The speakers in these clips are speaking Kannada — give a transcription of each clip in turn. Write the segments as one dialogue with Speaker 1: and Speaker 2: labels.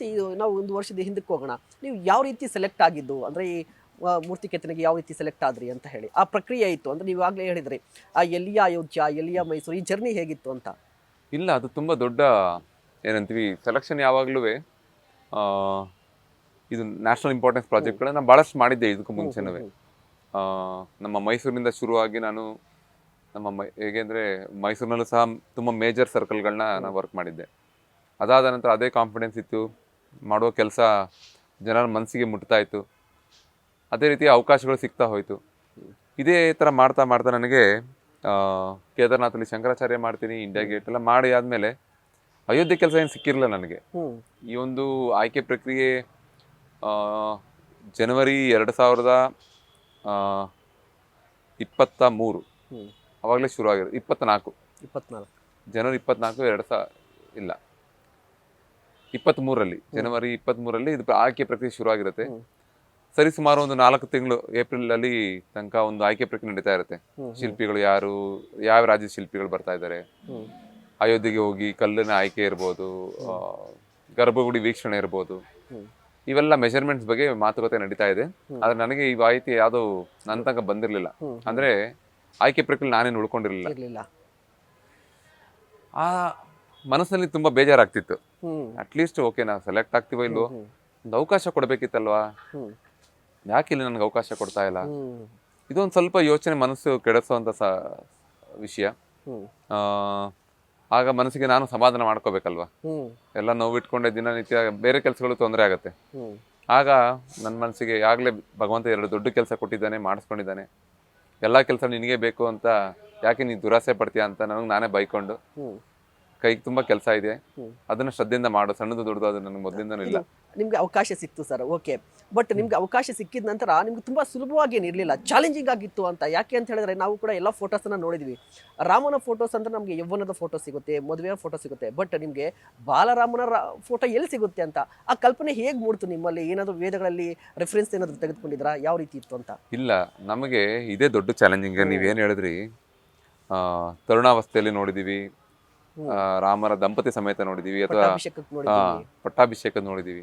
Speaker 1: ಇದು ನಾವು ಒಂದು ವರ್ಷದ ಹಿಂದಕ್ಕೆ ಹೋಗೋಣ. ನೀವು ಯಾವ ರೀತಿ ಸೆಲೆಕ್ಟ್ ಆಗಿದ್ದು? ಅಂದ್ರೆ ಈ ಮೂರ್ತಿ ಕೆತ್ತನೆಗೆ ಯಾವ ರೀತಿ ಸೆಲೆಕ್ಟ್ ಆದ್ರಿ ಅಂತ ಹೇಳಿ. ಆ ಪ್ರಕ್ರಿಯೆ ಇತ್ತು. ಅಂದ್ರೆ ನೀವು ಆಗ್ಲೇ ಹೇಳಿದ್ರಿ. ಎಲ್ಲಿಯ ಅಯೋಧ್ಯ, ಎಲ್ಲಿಯ ಮೈಸೂರು ಈ ಜರ್ನಿ ಹೇಗಿತ್ತು ಅಂತ?
Speaker 2: ಇಲ್ಲ, ಅದು ತುಂಬ ದೊಡ್ಡ ಏನಂತೀವಿ ಸೆಲೆಕ್ಷನ್ ಯಾವಾಗಲೂ ಇದು ನ್ಯಾಷನಲ್ ಇಂಪಾರ್ಟೆನ್ಸ್ ಪ್ರಾಜೆಕ್ಟ್ಗಳನ್ನ ನಾನು ಭಾಳಷ್ಟು ಮಾಡಿದ್ದೆ ಇದಕ್ಕೂ
Speaker 1: ಹ್ಮ್ ಹ್ಮ್
Speaker 2: ಮುಂಚೆನೂ.
Speaker 1: ಹ್ಮ್
Speaker 2: ನಮ್ಮ ಮೈಸೂರಿನಿಂದ ಶುರುವಾಗಿ ನಾನು ಹೇಗೆ ಅಂದರೆ ಮೈಸೂರಿನಲ್ಲೂ ಸಹ ತುಂಬ ಮೇಜರ್ ಸರ್ಕಲ್ಗಳನ್ನ ನಾನು ವರ್ಕ್ ಮಾಡಿದ್ದೆ. ಅದಾದ ನಂತರ ಅದೇ ಕಾನ್ಫಿಡೆನ್ಸ್ ಇತ್ತು, ಮಾಡೋ ಕೆಲಸ ಜನರ ಮನಸ್ಸಿಗೆ ಮುಟ್ತಾ ಇತ್ತು, ಅದೇ ರೀತಿ ಅವಕಾಶಗಳು ಸಿಗ್ತಾ ಹೋಯಿತು. ಇದೇ ಥರ ಮಾಡ್ತಾ ಮಾಡ್ತಾ ನನಗೆ ಕೇದಾರ್ನಾಥಲ್ಲಿ ಶಂಕರಾಚಾರ್ಯ ಮಾಡ್ತೀನಿ, ಇಂಡಿಯಾ ಗೇಟ್ ಎಲ್ಲ ಮಾಡಿ ಆದಮೇಲೆ ಅಯೋಧ್ಯೆ ಕೆಲಸ ಏನು ಸಿಕ್ಕಿರಲಿಲ್ಲ ನನಗೆ.
Speaker 1: ಹ್ಮ್
Speaker 2: ಈ ಒಂದು ಆಯ್ಕೆ ಪ್ರಕ್ರಿಯೆ ಆ, ಜನವರಿ 2023
Speaker 1: ಹ್ಮ್
Speaker 2: ಅವಾಗಲೇ ಶುರು ಆಗಿರೋದು. 24
Speaker 1: 24
Speaker 2: ಜನವರಿ 24 ಇಲ್ಲ 23ರಲ್ಲಿ ಜನವರಿ 23ರಲ್ಲಿ ಇದು ಆಯ್ಕೆ ಪ್ರಕ್ರಿಯೆ ಶುರು ಆಗಿರುತ್ತೆ.
Speaker 1: ಹ್ಮ್
Speaker 2: ಸರಿ ಸುಮಾರು ಒಂದು 4 ತಿಂಗಳು ಏಪ್ರಿಲಲ್ಲಿ ತನಕ ಒಂದು ಆಯ್ಕೆ ಪ್ರಕ್ರಿಯೆ ನಡೀತಾ ಇರುತ್ತೆ.
Speaker 1: ಹ್ಮ್
Speaker 2: ಶಿಲ್ಪಿಗಳು ಯಾರು, ಯಾವ ರಾಜ್ಯದ ಶಿಲ್ಪಿಗಳು ಬರ್ತಾ ಇದ್ದಾರೆ,
Speaker 1: ಹ್ಮ್
Speaker 2: ಅಯೋಧ್ಯೆಗೆ ಹೋಗಿ ಕಲ್ಲಿನ ಆಯ್ಕೆ ಇರ್ಬೋದು, ಗರ್ಭಗುಡಿ ವೀಕ್ಷಣೆ ಇರ್ಬೋದು,
Speaker 1: ಹ್ಮ್
Speaker 2: ಇವೆಲ್ಲ ಮೆಷರ್ಮೆಂಟ್ಸ್ ಬಗ್ಗೆ ಮಾತುಕತೆ ನಡೀತಾ ಇದೆ. ಆದ್ರೆ ನನಗೆ ಈ ಮಾಹಿತಿ ಯಾವುದು ನನ್ನ ತನಕ ಬಂದಿರಲಿಲ್ಲ. ಅಂದ್ರೆ ಆಯ್ಕೆ ಪ್ರಕ್ರಿಯೆ ನಾನೇನು ಉಳ್ಕೊಂಡಿರಲಿಲ್ಲ.
Speaker 1: ಇರ್ಲಿಲ್ಲ.
Speaker 2: ಆ ಮನಸ್ಸಿನಲ್ಲಿ ತುಂಬಾ ಬೇಜಾರಾಗ್ತಿತ್ತು.
Speaker 1: ಹ್ಮ್
Speaker 2: ಅಟ್ಲೀಸ್ಟ್ ಓಕೆ, ನಾವು ಸೆಲೆಕ್ಟ್ ಆಗ್ತೀವೋ ಇಲ್ವೋ,
Speaker 1: ಹ್ಮ್
Speaker 2: ಒಂದು ಅವಕಾಶ ಕೊಡಬೇಕಿತ್ತಲ್ವಾ,
Speaker 1: ಹ್ಮ್
Speaker 2: ಯಾಕೆ ಇಲ್ಲಿ ನನಗೆ ಅವಕಾಶ ಕೊಡ್ತಾ ಇಲ್ಲ,
Speaker 1: ಹ್ಮ್
Speaker 2: ಇದೊಂದು ಸ್ವಲ್ಪ ಯೋಚನೆ, ಮನಸ್ಸು ಕೆಡಿಸುವಂಥ ವಿಷಯ.
Speaker 1: ಹ್ಮ್
Speaker 2: ಆ, ಆಗ ಮನಸ್ಸಿಗೆ ನಾನು ಸಮಾಧಾನ ಮಾಡ್ಕೋಬೇಕಲ್ವಾ.
Speaker 1: ಹ್ಮ್
Speaker 2: ಎಲ್ಲ ನೋವಿಟ್ಕೊಂಡೆ ದಿನನಿತ್ಯ ಬೇರೆ ಕೆಲಸಗಳು ತೊಂದರೆ ಆಗುತ್ತೆ.
Speaker 1: ಹ್ಮ್
Speaker 2: ಆಗ ನನ್ನ ಮನಸ್ಸಿಗೆ ಆಗಲೇ ಭಗವಂತ 2 ದೊಡ್ಡ ಕೆಲಸ ಕೊಟ್ಟಿದ್ದಾನೆ, ಮಾಡಿಸ್ಕೊಂಡಿದ್ದಾನೆ, ಎಲ್ಲ ಕೆಲಸ ನಿನಗೆ ಬೇಕು ಅಂತ ಯಾಕೆ ನೀನು ದುರಾಸೆ ಪಡ್ತೀಯ ಅಂತ ನನಗೆ ನಾನೇ ಬೈಕೊಂಡು,
Speaker 1: ಹ್ಮ್
Speaker 2: ಕೈಗೆ ತುಂಬ ಕೆಲಸ ಇದೆ,
Speaker 1: ಹ್ಮ್
Speaker 2: ಅದನ್ನು ಶ್ರದ್ಧೆಯಿಂದ ಮಾಡು, ಸಣ್ಣದು ದೊಡ್ಡದು ಅದು ನನಗೆ ಮೊದಲಿಂದನೂ ಇಲ್ಲ.
Speaker 1: ನಿಮ್ಗೆ ಅವಕಾಶ ಸಿಕ್ತು ಸರ್, ಓಕೆ. ಬಟ್ ನಿಮ್ಗೆ ಅವಕಾಶ ಸಿಕ್ಕಿದ ನಂತರ ನಿಮ್ಗೆ ತುಂಬಾ ಸುಲಭವಾಗಿ ಏನಿರಲಿಲ್ಲ, ಚಾಲೆಂಜಿಂಗ್ ಆಗಿತ್ತು ಅಂತ. ಯಾಕೆ ಅಂತ ಹೇಳಿದ್ರೆ ನಾವು ಕೂಡ ಎಲ್ಲ ಫೋಟೋಸನ್ನ ನೋಡಿದ್ವಿ. ರಾಮನ ಫೋಟೋಸ್ ಅಂದ್ರೆ ನಮಗೆ ಯೌವನದ ಫೋಟೋ ಸಿಗುತ್ತೆ, ಮದುವೆಯ ಫೋಟೋ ಸಿಗುತ್ತೆ. ಬಟ್ ನಿಮ್ಗೆ ಬಾಲರಾಮನ ಫೋಟೋ ಎಲ್ಲಿ ಸಿಗುತ್ತೆ ಅಂತ ಆ ಕಲ್ಪನೆ ಹೇಗೆ ಮೂಡ್ತು ನಿಮ್ಮಲ್ಲಿ? ಏನಾದರೂ ವೇದಗಳಲ್ಲಿ ರೆಫರೆನ್ಸ್ ಏನಾದರೂ ತೆಗೆದುಕೊಂಡಿದ್ರಾ? ಯಾವ ರೀತಿ ಇತ್ತು ಅಂತ?
Speaker 2: ಇಲ್ಲ, ನಮಗೆ ಇದೇ ದೊಡ್ಡ ಚಾಲೆಂಜಿಂಗ್. ನೀವೇನು ಹೇಳಿದ್ರಿ, ತರುಣಾವಸ್ಥೆಯಲ್ಲಿ ನೋಡಿದ್ದೀವಿ, ರಾಮರ ದಂಪತಿ ಸಮೇತ ನೋಡಿದ್ದೀವಿ, ಅಥವಾ
Speaker 1: ಪಟ್ಟಾಭಿಷೇಕಕ್ಕೆ ನೋಡಿದ್ದೀವಿ.
Speaker 2: ಪಟ್ಟಾಭಿಷೇಕ ನೋಡಿದ್ದೀವಿ.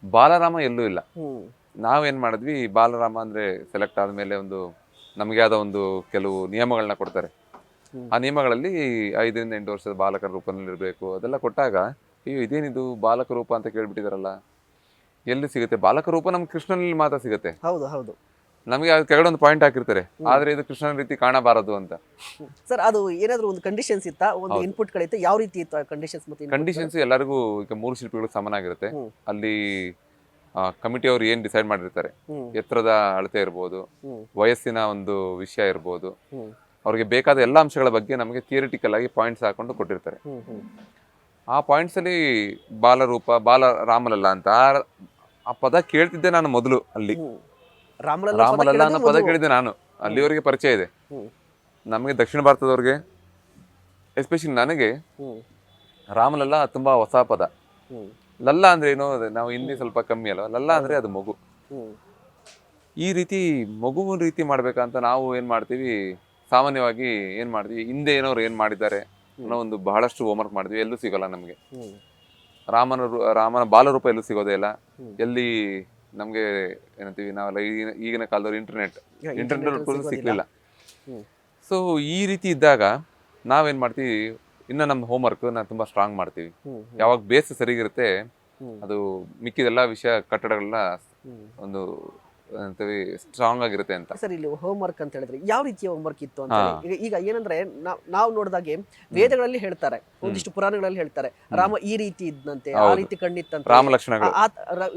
Speaker 2: ಬಾಲರಾಮ ಎಲ್ಲೂ ಇಲ್ಲ.
Speaker 1: ಹ್ಮ್
Speaker 2: ನಾವೇನು ಮಾಡಿದ್ವಿ, ಬಾಲರಾಮ ಅಂದರೆ ಸೆಲೆಕ್ಟ್ ಆದಮೇಲೆ ಒಂದು ನಮಗೆ ಆದ ಒಂದು ಕೆಲವು ನಿಯಮಗಳನ್ನ ಕೊಡ್ತಾರೆ. ಆ ನಿಯಮಗಳಲ್ಲಿ 5 ರಿಂದ 8 ವರ್ಷದ ಬಾಲಕರ ರೂಪದಲ್ಲಿರಬೇಕು ಅದೆಲ್ಲ ಕೊಟ್ಟಾಗ, ಅಯ್ಯೋ ಇದೇನಿದು ಬಾಲಕ ರೂಪ ಅಂತ ಕೇಳ್ಬಿಟ್ಟಿದಾರಲ್ಲ, ಎಲ್ಲಿ ಸಿಗುತ್ತೆ ಬಾಲಕ ರೂಪ? ನಮ್ಗೆ ಕೃಷ್ಣನಲ್ಲಿ ಮಾತ್ರ ಸಿಗುತ್ತೆ.
Speaker 1: ಹೌದು ಹೌದು
Speaker 2: ನಮಗೆ ಅದು ಕೆಳಗಡೆ ಒಂದು ಪಾಯಿಂಟ್ ಹಾಕಿರ್ತಾರೆ, ಆದ್ರೆ ಇದು ಕೃಷ್ಣನ ರೀತಿ ಕಾಣಬಾರದು ಅಂತ.
Speaker 1: ಸರ್, ಅದು ಏನಾದರೂ ಒಂದು ಕಂಡೀಷನ್ಸ್ ಇತ್ತಾ? ಒಂದು ಇನ್ಪುಟ್ಗಳಿತ್ತು? ಯಾವ ರೀತಿ ಇತ್ತು ಕಂಡೀಷನ್ಸ್? ಮತ್ತೆ
Speaker 2: ಕಂಡೀಷನ್ಸ್ ಎಲ್ಲರಿಗೂ ಈಗ 3 ಶಿಲ್ಪಿಗಳು ಸಮನಾಗಿರುತ್ತೆ.
Speaker 1: ಹ್ಮ್.
Speaker 2: ಅಲ್ಲಿ ಕಮಿಟಿ ಅವ್ರು ಏನು ಡಿಸೈಡ್ ಮಾಡಿರ್ತಾರೆ,
Speaker 1: ಹ್ಮ್
Speaker 2: ಎತ್ತರದ ಅಳತೆ ಇರ್ಬೋದು,
Speaker 1: ಹ್ಮ್
Speaker 2: ವಯಸ್ಸಿನ ಒಂದು ವಿಷಯ ಇರ್ಬೋದು,
Speaker 1: ಹ್ಮ್
Speaker 2: ಅವ್ರಿಗೆ ಬೇಕಾದ ಎಲ್ಲ ಅಂಶಗಳ ಬಗ್ಗೆ ನಮಗೆ ಥಿಯರಿಟಿಕಲ್ ಆಗಿ ಪಾಯಿಂಟ್ಸ್ ಹಾಕೊಂಡು ಕೊಟ್ಟಿರ್ತಾರೆ.
Speaker 1: ಹ್ಮ್ ಹ್ಮ್
Speaker 2: ಆ ಪಾಯಿಂಟ್ಸ್ ಅಲ್ಲಿ ಬಾಲರೂಪ, ಬಾಲರಾಮಲಲ್ಲ ಅಂತ ಆ ಪದ ಕೇಳ್ತಿದ್ದೆ ನಾನು ಮೊದಲು. ಅಲ್ಲಿ
Speaker 1: ಹ್ಮ್ ರಾಮಲಲ್ಲ ಪದ
Speaker 2: ರಾಮಲಲ್ಲ ಅನ್ನೋ
Speaker 1: ಕೇಳಿದ್ದು
Speaker 2: ಪದ
Speaker 1: ಮೊದಲು.
Speaker 2: ಕೇಳಿದ್ದೆ ನಾನು. ಅಲ್ಲಿವರೆಗೆ ಪರಿಚಯ ಇದೆ
Speaker 1: ಹ್ಮ್
Speaker 2: ನಮಗೆ, ದಕ್ಷಿಣ ಭಾರತದವ್ರಿಗೆ ಎಸ್ಪೆಷಲಿ ನನಗೆ.
Speaker 1: ಹ್ಮ್
Speaker 2: ರಾಮಲಲ್ಲ ತುಂಬಾ ಹೊಸ ಪದ.
Speaker 1: ಹ್ಮ್
Speaker 2: ಲಲ್ಲ ಅಂದ್ರೆ ಏನು, ನಾವು ಹಿಂದಿ ಸ್ವಲ್ಪ ಕಮ್ಮಿ ಅಲ್ವಾ, ಲಲ್ಲ ಅಂದ್ರೆ ಅದು ಮಗು.
Speaker 1: ಹ್ಮ್
Speaker 2: ಈ ರೀತಿ ಮಗುವಿನ ರೀತಿ ಮಾಡ್ಬೇಕಂತ ನಾವು ಏನ್ ಮಾಡ್ತೀವಿ, ಸಾಮಾನ್ಯವಾಗಿ ಏನ್ ಮಾಡ್ತೀವಿ, ಹಿಂದೆ ಏನೋರು ಏನ್ ಮಾಡಿದ್ದಾರೆ ಅನ್ನೋ ಒಂದು ಬಹಳಷ್ಟು ಹೋಮ್ವರ್ಕ್ ಮಾಡಿದ್ವಿ, ಎಲ್ಲೂ ಸಿಗೋಲ್ಲ ನಮಗೆ.
Speaker 1: ಹ್ಮ್
Speaker 2: ರಾಮನ ಬಾಲರೂಪ ಎಲ್ಲೂ ಸಿಗೋದೇ ಇಲ್ಲ.
Speaker 1: ಹ್ಮ್.
Speaker 2: ಎಲ್ಲಿ ನಮ್ಗೆ ಏನಂತೀವಿ ನಾವೆಲ್ಲ ಈಗಿನ ಕಾಲದವ್ರು ಇಂಟರ್ನೆಟ್
Speaker 1: ಸಿಗೋದಿಲ್ಲ.
Speaker 2: ಸಿಗ್ಲಿಲ್ಲ.
Speaker 1: ಹ್ಮ್
Speaker 2: ಸೊ ಈ ರೀತಿ ಇದ್ದಾಗ ನಾವೇನ್ ಮಾಡ್ತೀವಿ, ಇನ್ನ ನಮ್ಮ ಹೋಮ್ವರ್ಕ್ ನಾವು ತುಂಬಾ ಸ್ಟ್ರಾಂಗ್ ಮಾಡ್ತೀವಿ.
Speaker 1: ಹ್ಮ್
Speaker 2: ಯಾವಾಗ ಬೇಸ್ ಸರಿಗಿರುತ್ತೆ,
Speaker 1: ಹ್ಮ್
Speaker 2: ಅದು ಮಿಕ್ಕಿದೆಲ್ಲ ವಿಷಯ ಕಟ್ಟಡಗಳನ್ನ
Speaker 1: ಹ್ಮ್
Speaker 2: ಒಂದು ಏನಂತೀವಿ ಸ್ಟ್ರಾಂಗ್ ಆಗಿರುತ್ತೆ ಅಂತ.
Speaker 1: ಸರ್, ಇಲ್ಲಿ ಹೋಮ್ ವರ್ಕ್ ಅಂತ ಹೇಳಿದ್ರೆ ಯಾವ ರೀತಿಯ ಹೋಮ್ ವರ್ಕ್ ಇತ್ತು ಅಂತ ಹೇಳಿ? ಈಗ ಏನಂದ್ರೆ ನಾವು ನೋಡಿದಾಗೆ ವೇದಗಳಲ್ಲಿ ಹೇಳ್ತಾರೆ, ಒಂದಿಷ್ಟು ಪುರಾಣಗಳಲ್ಲಿ ಹೇಳ್ತಾರೆ, ರಾಮ ಈ ರೀತಿ ಇದ್ದಂತೆ, ಆ ರೀತಿ ಕಣ್ಣಿತ್ತಂತೆ,
Speaker 2: ರಾಮ ಲಕ್ಷಣಗಳು.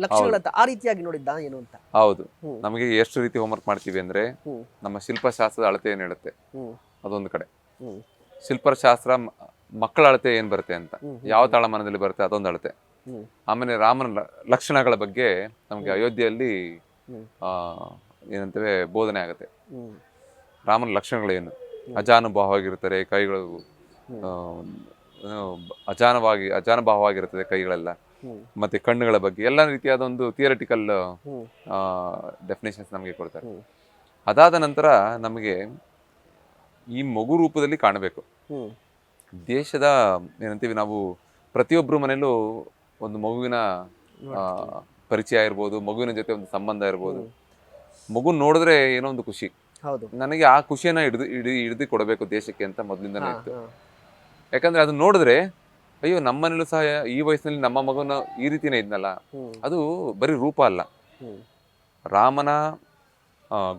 Speaker 1: ಲಕ್ಷಣಗಳಂತ ಆ ರೀತಿಯಾಗಿ ನೋಡಿದ್ದ ಏನು ಅಂತ?
Speaker 2: ಹೌದು.
Speaker 1: ಹ್ಮ್.
Speaker 2: ನಮಗೆ ಎಷ್ಟು ರೀತಿ ಹೋಮ್ವರ್ಕ್ ಮಾಡ್ತೀವಿ ಅಂದ್ರೆ,
Speaker 1: ಹ್ಮ್
Speaker 2: ನಮ್ಮ ಶಿಲ್ಪಶಾಸ್ತ್ರದ ಅಳತೆ ಏನ್ ಹೇಳುತ್ತೆ
Speaker 1: ಹ್ಮ್
Speaker 2: ಅದೊಂದು ಕಡೆ,
Speaker 1: ಹ್ಮ್
Speaker 2: ಶಿಲ್ಪಶಾಸ್ತ್ರ ಮಕ್ಕಳ ಅಳತೆ ಏನ್ ಬರುತ್ತೆ ಅಂತ,
Speaker 1: ಹ್ಮ್.
Speaker 2: ಯಾವ ತಾಳಮಾನದಲ್ಲಿ ಬರುತ್ತೆ ಅದೊಂದು ಅಳತೆ.
Speaker 1: ಹ್ಮ್
Speaker 2: ಆಮೇಲೆ ರಾಮನ ಲಕ್ಷಣಗಳ ಬಗ್ಗೆ ನಮಗೆ ಅಯೋಧ್ಯೆಯಲ್ಲಿ
Speaker 1: ಹ್ಮ್
Speaker 2: ಏನಂತೇವೆ ಬೋಧನೆ ಆಗುತ್ತೆ.
Speaker 1: ಹ್ಮ್
Speaker 2: ರಾಮನ ಲಕ್ಷಣಗಳೇನು, ಅಜಾನುಭಾವವಾಗಿರ್ತಾರೆ ಕೈಗಳು, ಆ, ಏನು, ಅಜಾನುಭಾವವಾಗಿರುತ್ತದೆ ಕೈಗಳೆಲ್ಲ,
Speaker 1: ಹ್ಮ್
Speaker 2: ಮತ್ತೆ ಕಣ್ಣುಗಳ ಬಗ್ಗೆ ಎಲ್ಲ ರೀತಿಯಾದ ಒಂದು ಥಿಯರಿಟಿಕಲ್
Speaker 1: ಹ್ಮ್
Speaker 2: ಡೆಫಿನೇಷನ್ಸ್ ನಮಗೆ ಕೊಡ್ತಾರೆ.
Speaker 1: ಹ್ಮ್
Speaker 2: ಅದಾದ ನಂತರ ನಮಗೆ ಈ ಮಗು ರೂಪದಲ್ಲಿ ಕಾಣಬೇಕು.
Speaker 1: ಹ್ಮ್
Speaker 2: ದೇಶದ ಏನಂತೀವಿ ನಾವು, ಪ್ರತಿಯೊಬ್ಬರು ಮನೆಯಲ್ಲೂ ಒಂದು ಮಗುವಿನ ಪರಿಚಯ ಇರ್ಬೋದು, ಮಗುವಿನ ಜೊತೆ ಒಂದು ಸಂಬಂಧ ಇರ್ಬೋದು. ಮಗು ನೋಡಿದ್ರೆ ಏನೋ ಒಂದು ಖುಷಿ.
Speaker 1: ಹೌದು.
Speaker 2: ನನಗೆ ಆ ಖುಷಿಯನ್ನ ಹಿಡಿದು ಕೊಡಬೇಕು ದೇಶಕ್ಕೆ ಅಂತ ಮೊದಲಿಂದನೇ
Speaker 1: ಹಾ,
Speaker 2: ಇತ್ತು.
Speaker 1: ಹಾ.
Speaker 2: ಯಾಕಂದ್ರೆ ಅದು ನೋಡಿದ್ರೆ ಅಯ್ಯೋ ನಮ್ಮನೇಲೂ ಸಹ ಈ ವಯಸ್ಸಿನಲ್ಲಿ ನಮ್ಮ ಮಗನ ಈ ರೀತಿನೇ ಇದ್ನಲ್ಲ.
Speaker 1: ಹ್ಮ್.
Speaker 2: ಅದು ಬರೀ ರೂಪ ಅಲ್ಲ,
Speaker 1: ಹ್ಮ್.
Speaker 2: ರಾಮನ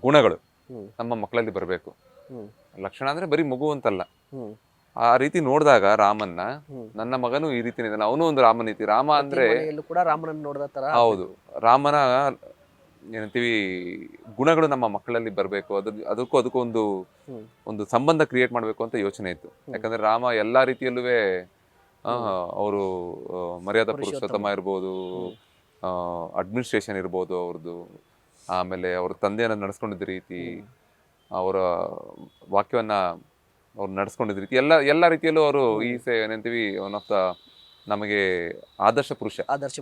Speaker 2: ಗುಣಗಳು
Speaker 1: ಹ್ಮ್.
Speaker 2: ನಮ್ಮ ಮಕ್ಕಳಲ್ಲಿ ಬರಬೇಕು.
Speaker 1: ಹ್ಮ್.
Speaker 2: ಲಕ್ಷಣ ಅಂದ್ರೆ ಬರೀ ಮಗು ಅಂತಲ್ಲ.
Speaker 1: ಹ್ಮ್.
Speaker 2: ಆ ರೀತಿ ನೋಡಿದಾಗ ರಾಮನ್ನ,
Speaker 1: ಹ್ಮ್.
Speaker 2: ನನ್ನ ಮಗನು ಈ ರೀತಿನೇ ಇದ್ದಾನೆ, ಅವನು ಒಂದು ರಾಮನೀತಿ. ರಾಮ ಅಂದ್ರೆ
Speaker 1: ಮನೆಯಲ್ಲೂ ಕೂಡ ರಾಮನನ್ನು ನೋಡಿದ ತರ
Speaker 2: ಹೌದು, ರಾಮನ ಏನಂತೀವಿ ಗುಣಗಳು ನಮ್ಮ ಮಕ್ಕಳಲ್ಲಿ ಬರಬೇಕು. ಅದಕ್ಕೂ ಒಂದು
Speaker 1: ಹ್ಮ್.
Speaker 2: ಒಂದು ಸಂಬಂಧ ಕ್ರಿಯೇಟ್ ಮಾಡಬೇಕು ಅಂತ ಯೋಚನೆ ಇತ್ತು. ಯಾಕಂದ್ರೆ ರಾಮ ಎಲ್ಲಾ ರೀತಿಯಲ್ಲೂ ಅವರು ಮರ್ಯಾದಾ ಪುರುಷೋತ್ತಮ ಇರ್ಬೋದು, ಅಡ್ಮಿನಿಸ್ಟ್ರೇಷನ್ ಇರ್ಬೋದು ಅವ್ರದ್ದು, ಆಮೇಲೆ ಅವ್ರ ತಂದೆಯನ್ನ ನಡೆಸ್ಕೊಂಡಿದ್ದ ರೀತಿ, ಅವರ ವಾಕ್ಯವನ್ನ ಅವ್ರು ನಡೆಸ್ಕೊಂಡಿದ್ದ ರೀತಿ, ಎಲ್ಲ ರೀತಿಯಲ್ಲೂ ಅವರು ಏನಂತೀವಿ ಒನ್ ಆಫ್ ದ ನಮಗೆ ಆದರ್ಶ ಪುರುಷ.
Speaker 1: ಆದರ್ಶ